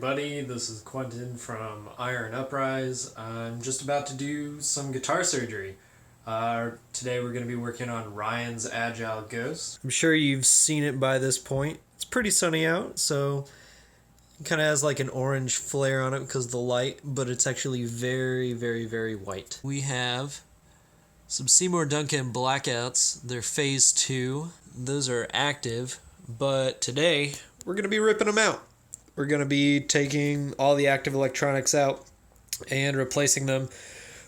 everybody, this is Quentin from Iron Uprise. I'm just about to do some guitar surgery. Today we're going to be working on Ryan's Agile Ghost. I'm sure you've seen it by this point. It's pretty sunny out, so it kind of has like an orange flare on it because of the light, but it's actually very, very, very white. We have some Seymour Duncan blackouts. They're phase 2. Those are active, but today we're going to be ripping them out. We're going to be taking all the active electronics out and replacing them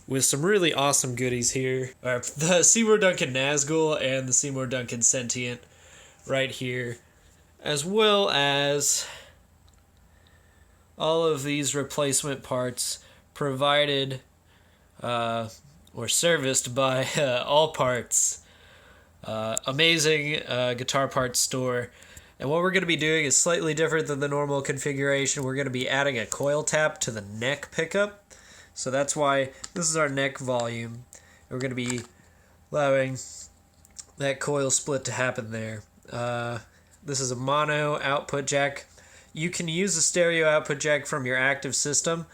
with some really awesome goodies here. The Seymour Duncan Nazgul and the Seymour Duncan Sentient right here, as well as all of these replacement parts provided or serviced by All Parts. Amazing guitar parts store. And what we're going to be doing is slightly different than the normal configuration. We're going to be adding a coil tap to the neck pickup. So that's why this is our neck volume. We're going to be allowing that coil split to happen there. This is a mono output jack. You can use a stereo output jack from your active system,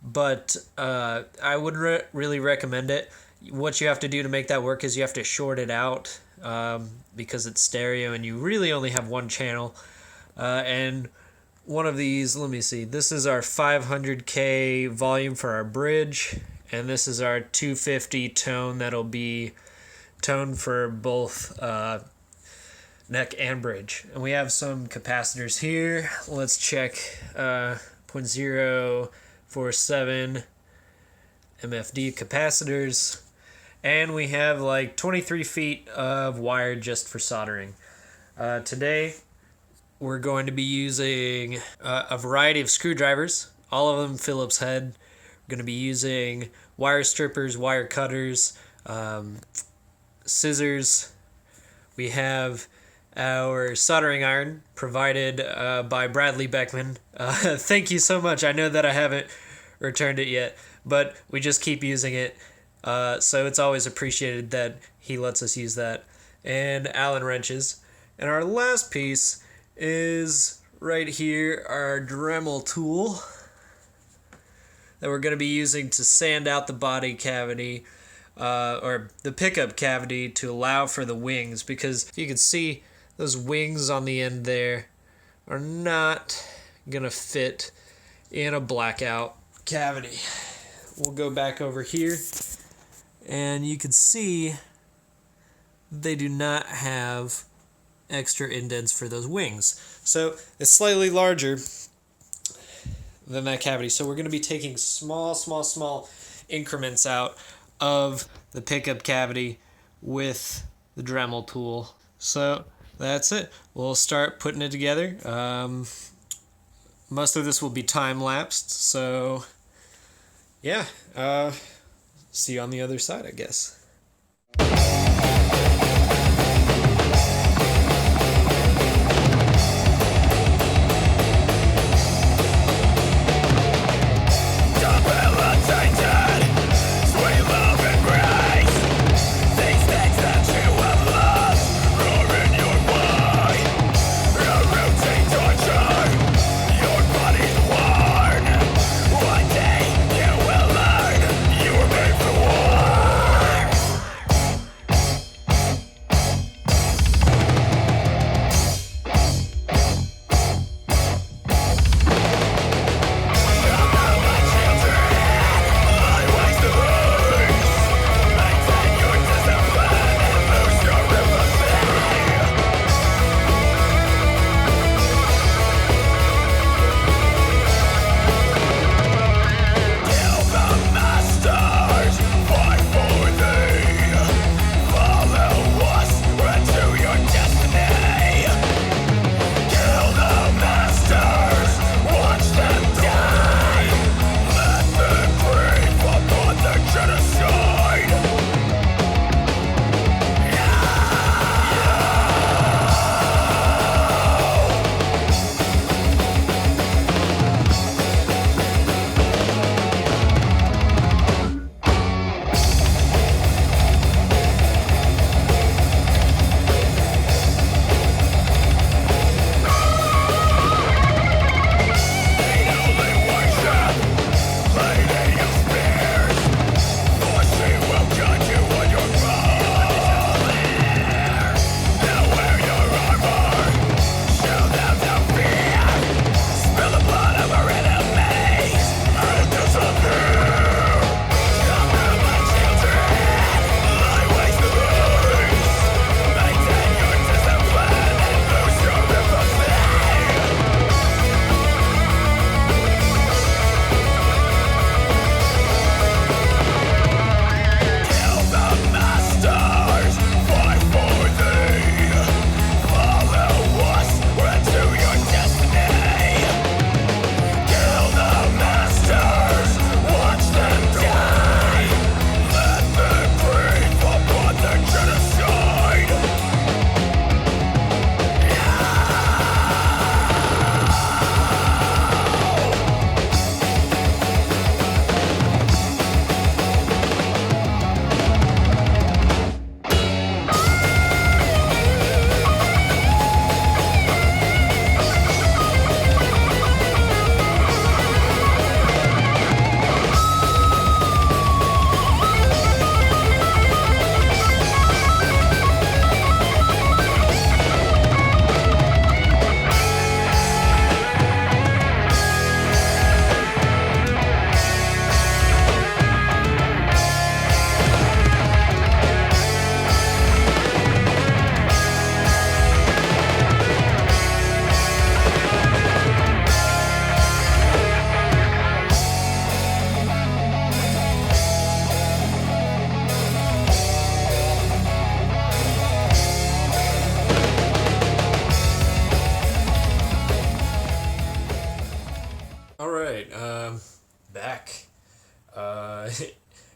but I wouldn't really recommend it. What you have to do to make that work is you have to short it out because it's stereo and you really only have one channel. And one of these, let me see, this is our 500K volume for our bridge, and this is our 250 tone that'll be tone for both neck and bridge. And we have some capacitors here. Let's check 0.047 MFD capacitors. And we have like 23 feet of wire just for soldering. Today, we're going to be using a variety of screwdrivers, all of them Phillips head. We're going to be using wire strippers, wire cutters, scissors. We have our soldering iron provided by Bradley Beckman. Thank you so much. I know that I haven't returned it yet, but we just keep using it. So it's always appreciated that he lets us use that. And Allen wrenches. And our last piece is right here, our Dremel tool that we're going to be using to sand out the body cavity, or the pickup cavity, to allow for the wings. Because if you can see, those wings on the end there are not going to fit in a blackout cavity. We'll go back over here. And you can see they do not have extra indents for those wings. So it's slightly larger than that cavity. So we're going to be taking small increments out of the pickup cavity with the Dremel tool. So that's it. We'll start putting it together. Most of this will be time-lapsed. So yeah, see you on the other side, I guess. One day you will learn you were made for war.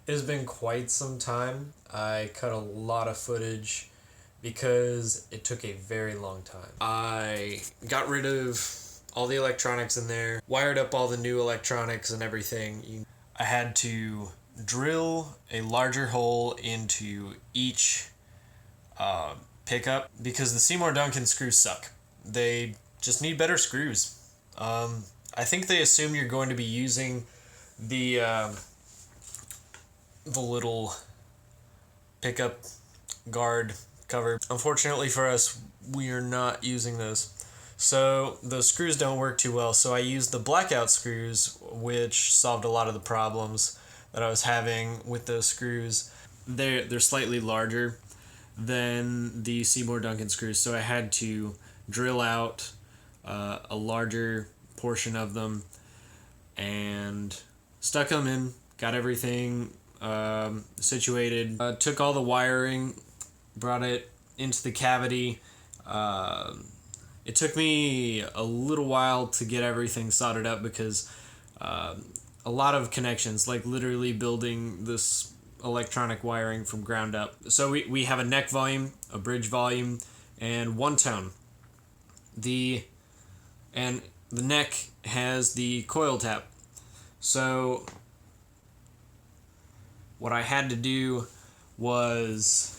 It has been quite some time. I cut a lot of footage because it took a very long time. I got rid of all the electronics in there, wired up all the new electronics and everything. I had to drill a larger hole into each pickup because the Seymour Duncan screws suck. They just need better screws. I think they assume you're going to be using the little pickup guard cover. Unfortunately for us, we are not using those. So those screws don't work too well. So I used the blackout screws, which solved a lot of the problems that I was having with those screws. They're slightly larger than the Seymour Duncan screws, so I had to drill out a larger portion of them and stuck them in, got everything situated, took all the wiring, brought it into the cavity. It took me a little while to get everything soldered up because a lot of connections, like literally building this electronic wiring from ground up. So we have a neck volume, a bridge volume, and one tone. The neck has the coil tap. So what I had to do was,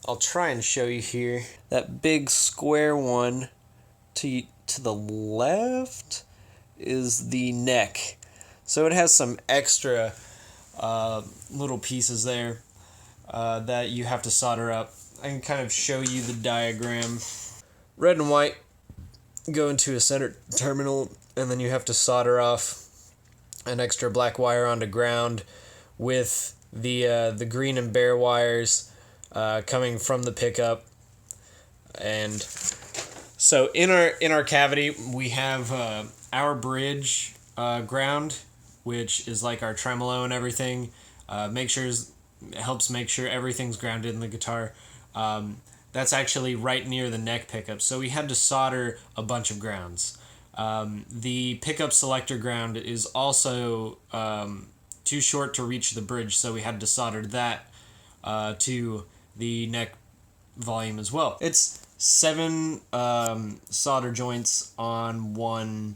I'll try and show you here. That big square one to the left is the neck. So it has some extra little pieces there that you have to solder up. I can kind of show you the diagram. Red and white go into a center terminal, and then you have to solder off an extra black wire onto ground with the green and bare wires coming from the pickup. And so in our cavity we have our bridge ground, which is like our tremolo and everything. Helps make sure everything's grounded in the guitar. That's actually right near the neck pickup, so we had to solder a bunch of grounds. The pickup selector ground is also too short to reach the bridge, so we had to solder that to the neck volume as well. It's 7 solder joints on one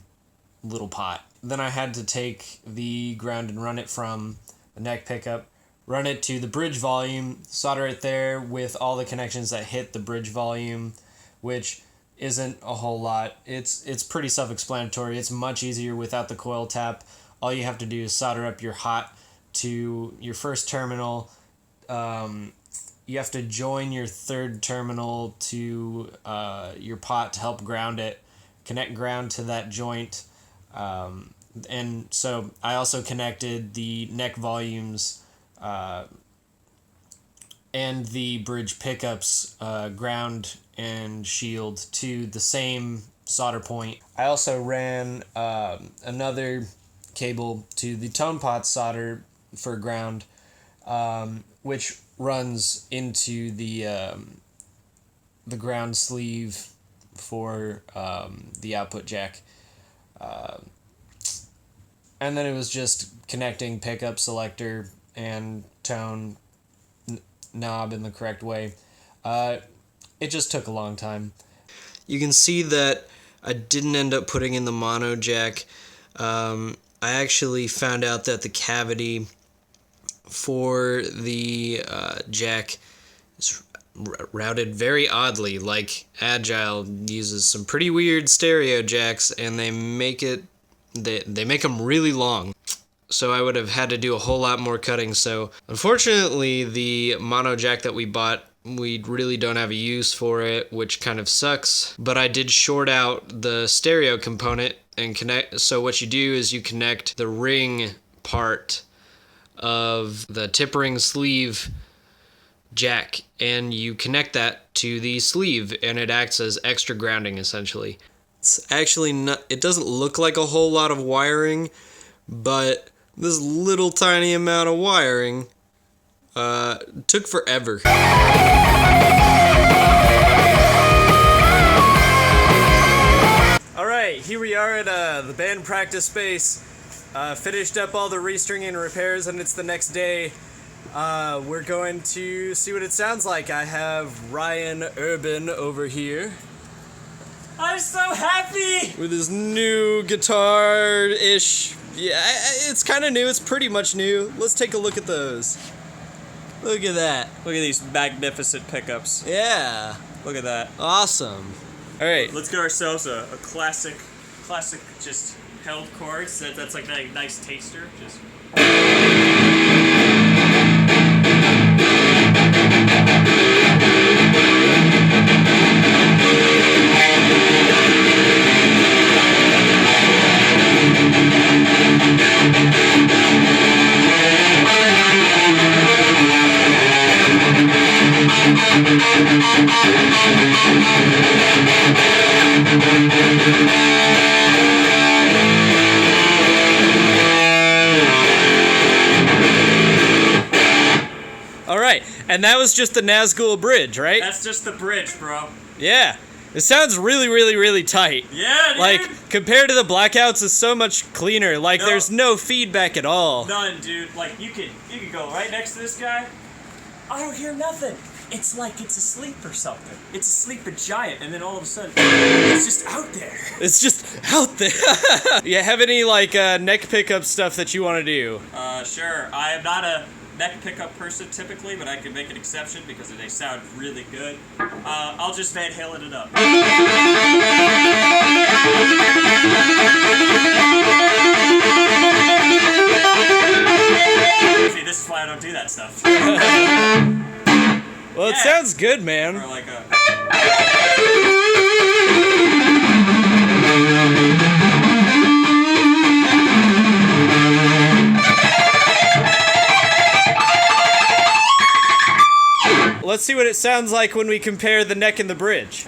little pot. Then I had to take the ground and run it from the neck pickup, run it to the bridge volume, solder it there with all the connections that hit the bridge volume, which isn't a whole lot. It's pretty self-explanatory. It's much easier without the coil tap. All you have to do is solder up your hot to your first terminal. You have to join your third terminal to your pot to help ground it, connect ground to that joint. And so I also connected the neck volumes and the bridge pickups ground and shield to the same solder point. I also ran another cable to the tone pot solder for ground, which runs into the ground sleeve for the output jack. And then it was just connecting pickup selector and tone knob in the correct way. It just took a long time. You can see that I didn't end up putting in the mono jack. I actually found out that the cavity for the jack is routed very oddly. Like Agile uses some pretty weird stereo jacks, and they make them really long. So I would have had to do a whole lot more cutting. So unfortunately, the mono jack that we bought, we really don't have a use for it, which kind of sucks. But I did short out the stereo component and connect. So what you do is you connect the ring part of the tip ring sleeve jack, and you connect that to the sleeve, and it acts as extra grounding essentially. It's actually not, it doesn't look like a whole lot of wiring, but this little tiny amount of wiring took forever. Alright, here we are at the band practice space. Finished up all the restringing and repairs, and it's the next day. We're going to see what it sounds like. I have Ryan Urban over here I'm so happy! with his new guitar-ish. Yeah, it's kind of new. It's pretty much new. Let's take a look at those. Look at that. Look at these magnificent pickups. Yeah. Look at that. Awesome. All right. Let's get ourselves a classic just held chords. That's like a nice taster. Just. All right. And that was just the Nazgul bridge, right? That's just the bridge, bro. Yeah. It sounds really, really, really tight. Yeah, dude. Like, compared to the blackouts, it's so much cleaner. Like, No. there's no feedback at all. None, dude. Like you could go right next to this guy. I don't hear nothing. It's like it's asleep or something. It's asleep a giant, and then all of a sudden, it's just out there. It's just out there. You have any, like, neck pickup stuff that you want to do? Sure. I am not a neck pickup person typically, but I can make an exception because they sound really good. I'll just Van Halen it up. See, this is why I don't do that stuff. Well, it Yeah. sounds good, man. Or like a. Let's see what it sounds like when we compare the neck and the bridge.